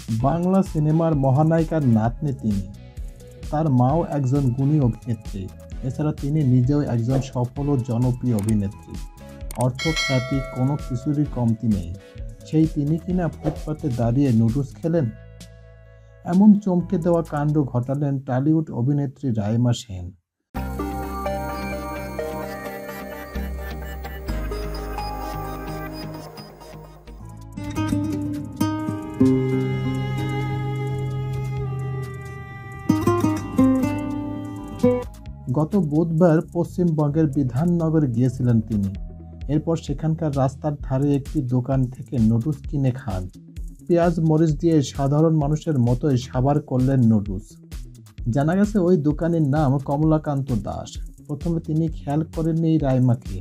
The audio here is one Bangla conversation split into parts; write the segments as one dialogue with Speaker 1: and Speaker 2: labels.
Speaker 1: বাংলা সিনেমার মহানায়িকার নাতনি তিনি। তার মাও একজন গুণী অভিনেত্রী। এছাড়া তিনি নিজেও একজন সফল ও জনপ্রিয় অভিনেত্রী। অর্থ, খ্যাতি কোনো কিছুরই কমতি নেই। সেই তিনি কিনা ফুটপাতে দাঁড়িয়ে নুডলস খেলেন। এমন চমকে দেওয়া কাণ্ড ঘটালেন টলিউড অভিনেত্রী রাইমা সেন। গত বুধবার পশ্চিমবঙ্গের বিধাননগরে গিয়েছিলেন তিনি। এরপর সেখানকার রাস্তার ধারে একটি দোকান থেকে নুডলস কিনে খান। পেঁয়াজ মরিচ দিয়ে সাধারণ মানুষের মতোই সাবার করলেন নুডলস। জানা গেছে ওই দোকানের নাম কমলাকান্ত দাস। প্রথমে তিনি খেয়াল করেননি রাইমাকে,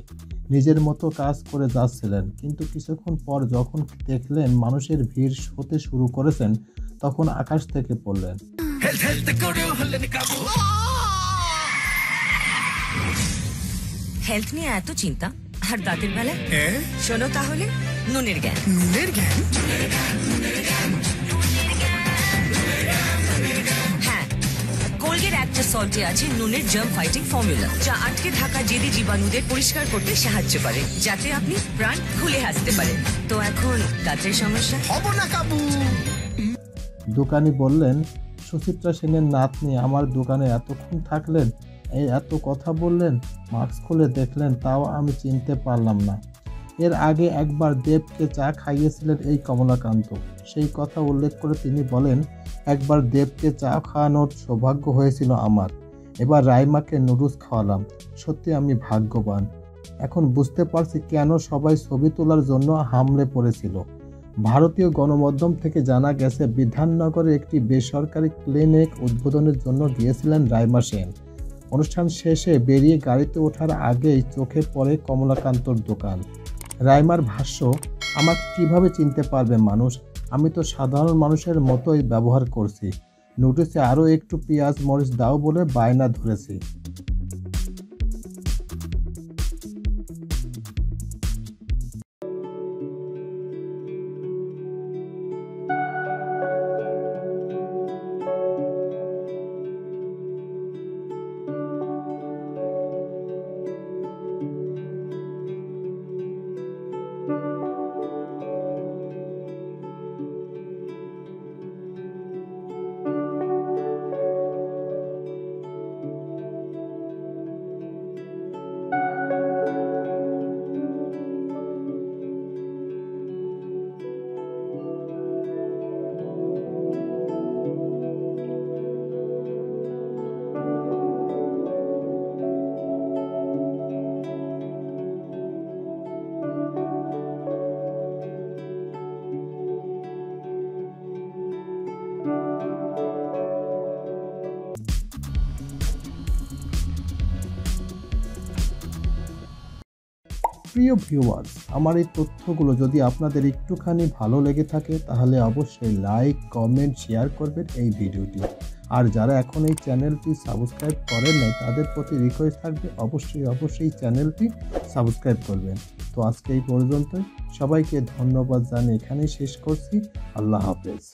Speaker 1: নিজের মতো কাজ করে যাচ্ছিলেন। কিন্তু কিছুক্ষণ পর যখন দেখলেন মানুষের ভিড় হতে শুরু করেছেন, তখন আকাশ থেকে পড়লেন।
Speaker 2: হেলথ নিয়ে এত চিন্তা আর দাঁতের বেলায় শোনো তাহলে নুনের জ্ঞান। হ্যাঁ, কোলগেট অ্যাক্টিভ সল্টে আছে নুনের জার্ম ফাইটিং ফর্মুলা, যা আটকে থাকা জেদি জীবাণুদের পরিষ্কার করতে সাহায্য করে, যাতে আপনি প্রাণ খুলে হাসতে পারেন। তো এখন দাঁতের সমস্যা হবে না কাবু।
Speaker 1: দোকানি বললেন, সুচিত্রা সেনের নাতনি আমার দোকানে এতক্ষণ থাকলেন, এই এত কথা বললেন, মাস্ক খুলে দেখলেন, তাও আমি চিনতে পারলাম না। এর আগে একবার দেবকে চা খাইয়েছিলেন এই কমলাকান্ত। সেই কথা উল্লেখ করে তিনি বলেন, একবার দেবকে চা খাওয়ানোর সৌভাগ্য হয়েছিল আমার। এবার রাইমাকে নুডলস খাওয়ালাম। সত্যি আমি ভাগ্যবান। এখন বুঝতে পারছি কেন সবাই ছবি তোলার জন্য হামলে পড়েছিল। ভারতীয় গণমাধ্যম থেকে জানা গেছে, বিধাননগরে একটি বেসরকারি ক্লিনিক উদ্বোধনের জন্য গিয়েছিলেন রাইমা সেন। অনুষ্ঠান শেষে বেরিয়ে গাড়িতে ওঠার আগেই চোখে পড়ে কমলাকান্তর দোকান। রাইমার ভাষ্য, আমাকে কিভাবে চিনতে পারবে মানুষ? আমি তো সাধারণ মানুষের মতোই ব্যবহার করছি। নুডলসে আরও একটু পেঁয়াজ মরিচ দাও বলে বায়না ধরেছি। প্রিয় ভিউয়ার্স, আমার এই তথ্যগুলো যদি আপনাদের একটুখানি ভালো লেগে থাকে, তাহলে অবশ্যই লাইক, কমেন্ট, শেয়ার করবেন এই ভিডিওটি। আর যারা এখন এই চ্যানেলটি সাবস্ক্রাইব করেন নাই, তাদের প্রতি রিকোয়েস্ট থাকবে অবশ্যই চ্যানেলটি সাবস্ক্রাইব করবেন। তো আজকে এই পর্যন্ত, সবাইকে ধন্যবাদ জানিয়ে এখানেই শেষ করছি। আল্লাহ হাফেজ।